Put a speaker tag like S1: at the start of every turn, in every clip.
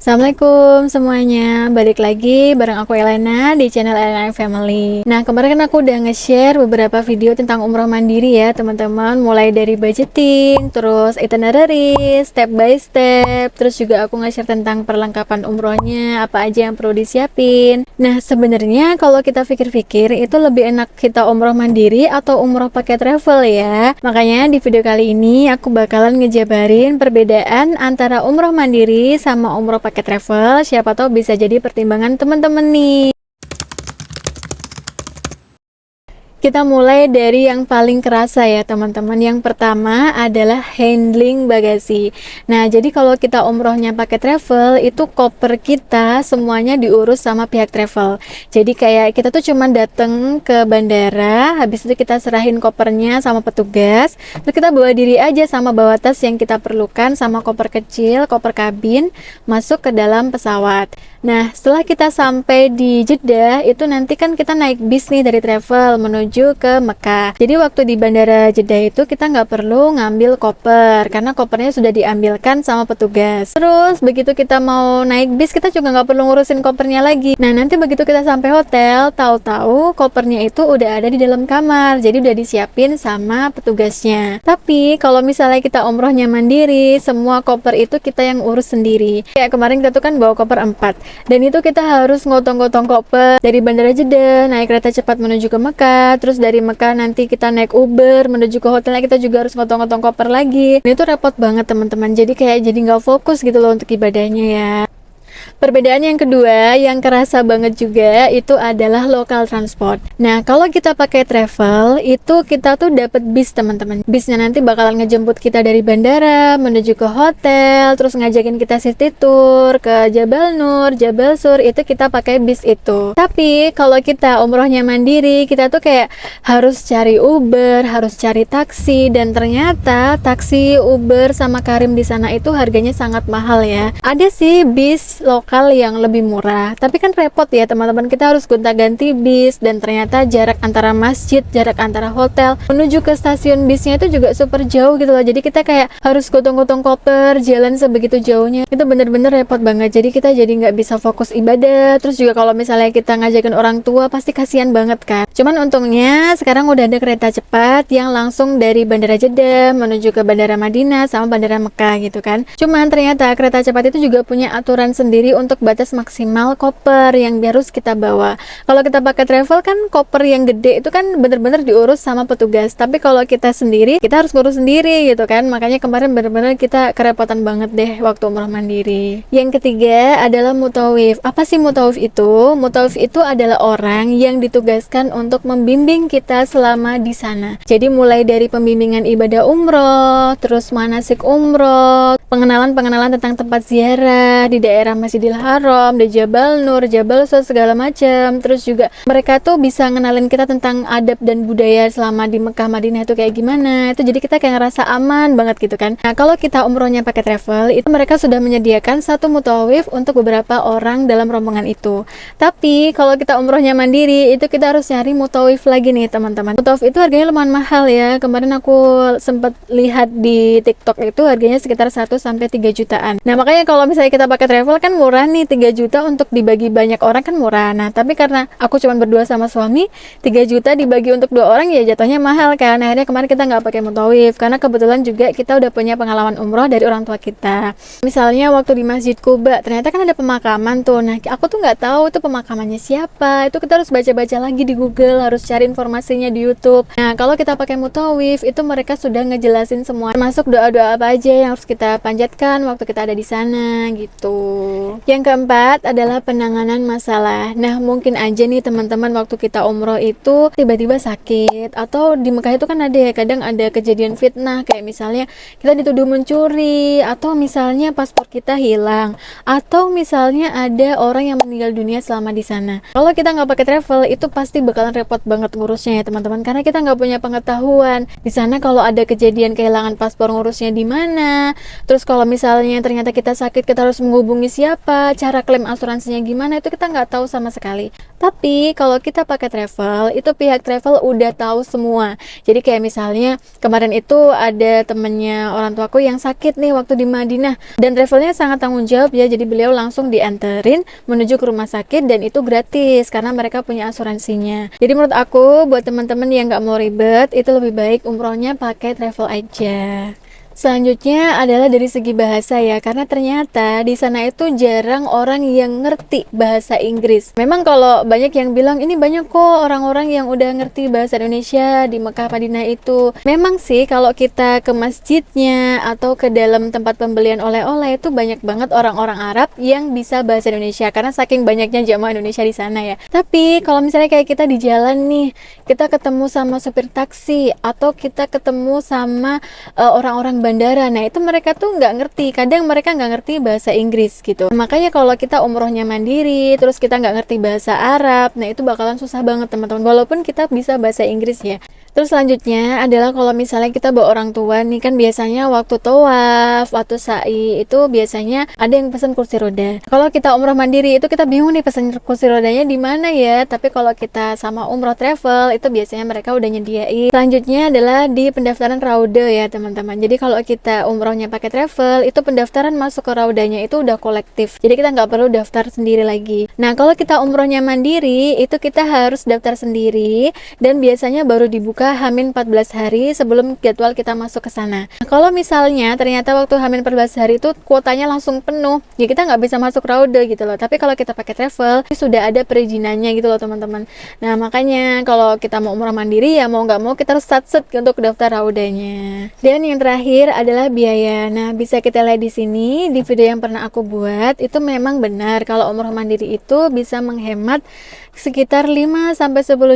S1: Assalamualaikum semuanya, balik lagi bareng aku Elena di channel Elena Family. Nah, kemarin kan aku udah nge-share beberapa video tentang umroh mandiri ya teman-teman, mulai dari budgeting, terus itinerary, step by step, terus juga aku nge-share tentang perlengkapan umrohnya, apa aja yang perlu disiapin. Nah, sebenarnya kalau kita pikir-pikir itu lebih enak kita umroh mandiri atau umroh pakai travel ya. Makanya di video kali ini aku bakalan ngejabarin perbedaan antara umroh mandiri sama umroh pakai travel, siapa tahu bisa jadi pertimbangan teman-teman nih. Kita mulai dari yang paling kerasa ya teman-teman. Yang pertama adalah handling bagasi. Nah, jadi kalau kita umrohnya pakai travel, itu koper kita semuanya diurus sama pihak travel. Jadi kayak kita tuh cuman dateng ke bandara, habis itu kita serahin kopernya sama petugas, terus kita bawa diri aja sama bawa tas yang kita perlukan sama koper kecil, koper kabin, masuk ke dalam pesawat. Nah, setelah kita sampai di Jeddah, itu nanti kan kita naik bis nih dari travel menuju ke Mekah. Jadi waktu di bandara Jeddah itu kita nggak perlu ngambil koper, karena kopernya sudah diambilkan sama petugas. Terus begitu kita mau naik bis, kita juga nggak perlu ngurusin kopernya lagi. Nah, nanti begitu kita sampai hotel, tahu-tahu kopernya itu udah ada di dalam kamar, jadi udah disiapin sama petugasnya. Tapi kalau misalnya kita umrohnya mandiri, semua koper itu kita yang urus sendiri. Kayak kemarin kita tuh kan bawa koper 4. Dan itu kita harus ngotong-ngotong koper dari bandara Jeddah, naik kereta cepat menuju ke Mekah, terus dari Mekah nanti kita naik Uber menuju ke hotelnya, kita juga harus ngotong-ngotong koper lagi. Dan itu repot banget teman-teman, jadi kayak jadi nggak fokus gitu loh untuk ibadahnya ya. Perbedaan yang kedua yang kerasa banget juga itu adalah local transport. Nah, kalau kita pakai travel itu kita tuh dapat bis teman-teman. Bisnya nanti bakalan ngejemput kita dari bandara menuju ke hotel, terus ngajakin kita city tour ke Jabal Nur, Jabal Sur, itu kita pakai bis itu. Tapi kalau kita umrohnya mandiri, kita tuh kayak harus cari Uber, harus cari taksi, dan ternyata taksi, Uber sama Karim di sana itu harganya sangat mahal ya. Ada sih bis lokal yang lebih murah, tapi kan repot ya teman-teman, kita harus gonta-ganti bis, dan ternyata jarak antara masjid, jarak antara hotel menuju ke stasiun bisnya itu juga super jauh gitu loh. Jadi kita kayak harus gotong-gotong koper, jalan sebegitu jauhnya, itu bener-bener repot banget. Jadi kita jadi nggak bisa fokus ibadah. Terus juga kalau misalnya kita ngajakin orang tua pasti kasihan banget kan. Cuman untungnya sekarang udah ada kereta cepat yang langsung dari bandara Jeddah menuju ke bandara Madinah sama bandara Mekah gitu kan. Cuman ternyata kereta cepat itu juga punya aturan sendiri untuk batas maksimal koper yang harus kita bawa. Kalau kita pakai travel kan koper yang gede itu kan bener-bener diurus sama petugas, tapi kalau kita sendiri kita harus ngurus sendiri gitu kan. Makanya kemarin bener-bener kita kerepotan banget deh waktu umroh mandiri. Yang ketiga adalah mutawif. Apa sih mutawif itu? Mutawif itu adalah orang yang ditugaskan untuk membimbing kita selama di sana. Jadi mulai dari pembimbingan ibadah umroh, terus manasik umroh, pengenalan-pengenalan tentang tempat ziarah di daerah Masjidil Haram, di Jabal Nur, Jabal Sur, segala macam. Terus juga mereka tuh bisa ngenalin kita tentang adab dan budaya selama di Mekah Madinah itu kayak gimana. Itu jadi kita kayak ngerasa aman banget gitu kan. Nah, kalau kita umrohnya pakai travel, itu mereka sudah menyediakan satu mutawif untuk beberapa orang dalam rombongan itu. Tapi kalau kita umrohnya mandiri, itu kita harus nyari mutawif lagi nih teman-teman. Mutawif itu harganya lumayan mahal ya. Kemarin aku sempat lihat di TikTok itu harganya sekitar 1 sampai 3 jutaan. Nah, makanya kalau misalnya kita pakai travel kan murah nih, 3 juta untuk dibagi banyak orang kan murah. Nah, tapi karena aku cuma berdua sama suami, 3 juta dibagi untuk 2 orang ya jatuhnya mahal kan. Akhirnya kemarin kita nggak pakai mutawif karena kebetulan juga kita udah punya pengalaman umroh dari orang tua kita. Misalnya waktu di Masjid Kuba, ternyata kan ada pemakaman tuh. Nah, aku tuh nggak tahu itu pemakamannya siapa. Itu kita harus baca-baca lagi di Google, harus cari informasinya di YouTube. Nah, kalau kita pakai mutawif, itu mereka sudah ngejelasin semua, termasuk doa-doa apa aja yang harus kita panjatkan waktu kita ada di sana gitu. Yang keempat adalah penanganan masalah. Nah, mungkin aja nih teman-teman waktu kita umroh itu tiba-tiba sakit, atau di Mekah itu kan ada ya kadang ada kejadian fitnah, kayak misalnya kita dituduh mencuri, atau misalnya paspor kita hilang, atau misalnya ada orang yang meninggal dunia selama di sana. Kalau kita nggak pakai travel, itu pasti bakalan repot banget ngurusnya ya teman-teman, karena kita nggak punya pengetahuan di sana kalau ada kejadian kehilangan paspor ngurusnya di mana. Terus kalau misalnya ternyata kita sakit, kita harus menghubungi siapa apa, cara klaim asuransinya gimana, itu kita nggak tahu sama sekali. Tapi kalau kita pakai travel, itu pihak travel udah tahu semua. Jadi kayak misalnya kemarin itu ada temennya orang tuaku yang sakit nih waktu di Madinah, dan travelnya sangat tanggung jawab ya, jadi beliau langsung dianterin menuju ke rumah sakit dan itu gratis karena mereka punya asuransinya. Jadi menurut aku buat teman-teman yang nggak mau ribet, itu lebih baik umrohnya pakai travel aja. Selanjutnya adalah dari segi bahasa ya, karena ternyata di sana itu jarang orang yang ngerti bahasa Inggris. Memang kalau banyak yang bilang ini banyak kok orang-orang yang udah ngerti bahasa Indonesia di Mekah Madinah itu. Memang sih kalau kita ke masjidnya atau ke dalam tempat pembelian oleh-oleh itu banyak banget orang-orang Arab yang bisa bahasa Indonesia karena saking banyaknya jamaah Indonesia di sana ya. Tapi kalau misalnya kayak kita di jalan nih, kita ketemu sama supir taksi atau kita ketemu sama orang-orang bandara, nah itu mereka tuh nggak ngerti, kadang mereka nggak ngerti bahasa Inggris gitu. Makanya kalau kita umrohnya mandiri terus kita nggak ngerti bahasa Arab, nah itu bakalan susah banget teman-teman, walaupun kita bisa bahasa Inggris ya. Terus selanjutnya adalah kalau misalnya kita bawa orang tua nih, kan biasanya waktu tawaf, waktu sa'i itu biasanya ada yang pesan kursi roda. Kalau kita umroh mandiri itu kita bingung nih pesan kursi rodanya di mana ya. Tapi kalau kita sama umroh travel itu biasanya mereka udah nyediain. Selanjutnya adalah di pendaftaran raude ya teman-teman. Jadi kalau kita umrohnya pakai travel, itu pendaftaran masuk ke raudanya itu udah kolektif. Jadi kita nggak perlu daftar sendiri lagi. Nah kalau kita umrohnya mandiri itu kita harus daftar sendiri dan biasanya baru dibuka H-14 hari sebelum jadwal kita masuk ke sana. Nah, kalau misalnya ternyata waktu H-14 hari itu kuotanya langsung penuh, ya kita nggak bisa masuk raude gitu loh. Tapi kalau kita pakai travel, sudah ada perizinannya gitu loh teman-teman. Nah makanya kalau kita mau umrah mandiri ya mau nggak mau kita harus satset untuk daftar raudanya. Dan yang terakhir adalah biaya. Nah bisa kita lihat di sini di video yang pernah aku buat, itu memang benar kalau umrah mandiri itu bisa menghemat sekitar 5-10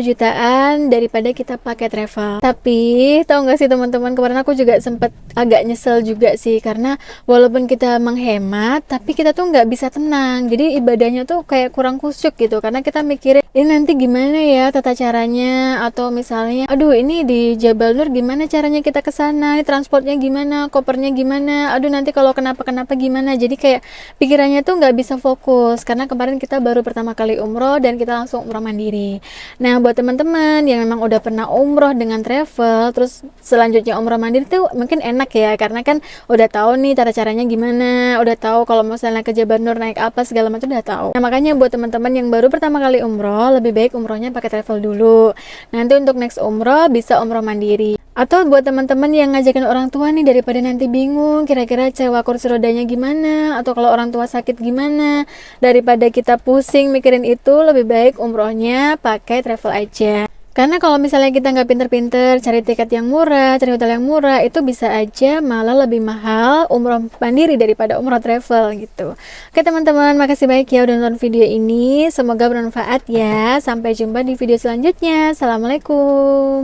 S1: jutaan daripada kita pakai travel. Tapi tahu nggak sih teman-teman, kemarin aku juga sempet agak nyesel juga sih, karena walaupun kita menghemat tapi kita tuh nggak bisa tenang, jadi ibadahnya tuh kayak kurang khusyuk gitu, karena kita mikirin ini nanti gimana ya tata caranya, atau misalnya aduh ini di Jabal Nur gimana caranya kita ke sana, ini transportnya gimana, kopernya gimana, aduh nanti kalau kenapa-kenapa gimana. Jadi kayak pikirannya tuh nggak bisa fokus karena kemarin kita baru pertama kali umroh dan kita langsung umroh mandiri. Nah buat teman-teman yang memang udah pernah umroh dengan travel terus selanjutnya umroh mandiri tuh mungkin enak ya, karena kan udah tahu nih tata caranya gimana, udah tahu kalau misalnya ke Jabal Nur naik apa segala macam udah tahu. Nah makanya buat teman-teman yang baru pertama kali umroh, lebih baik umrohnya pakai travel dulu. Nanti untuk next umroh bisa umroh mandiri. Atau buat teman-teman yang ngajakin orang tua nih, daripada nanti bingung kira-kira sewa kursi rodanya gimana, atau kalau orang tua sakit gimana, daripada kita pusing mikirin itu, lebih baik umrohnya pakai travel aja. Karena kalau misalnya kita nggak pinter-pinter cari tiket yang murah, cari hotel yang murah, itu bisa aja malah lebih mahal umroh mandiri daripada umroh travel gitu. Oke teman-teman, makasih banyak ya udah nonton video ini. Semoga bermanfaat ya. Sampai jumpa di video selanjutnya. Assalamualaikum.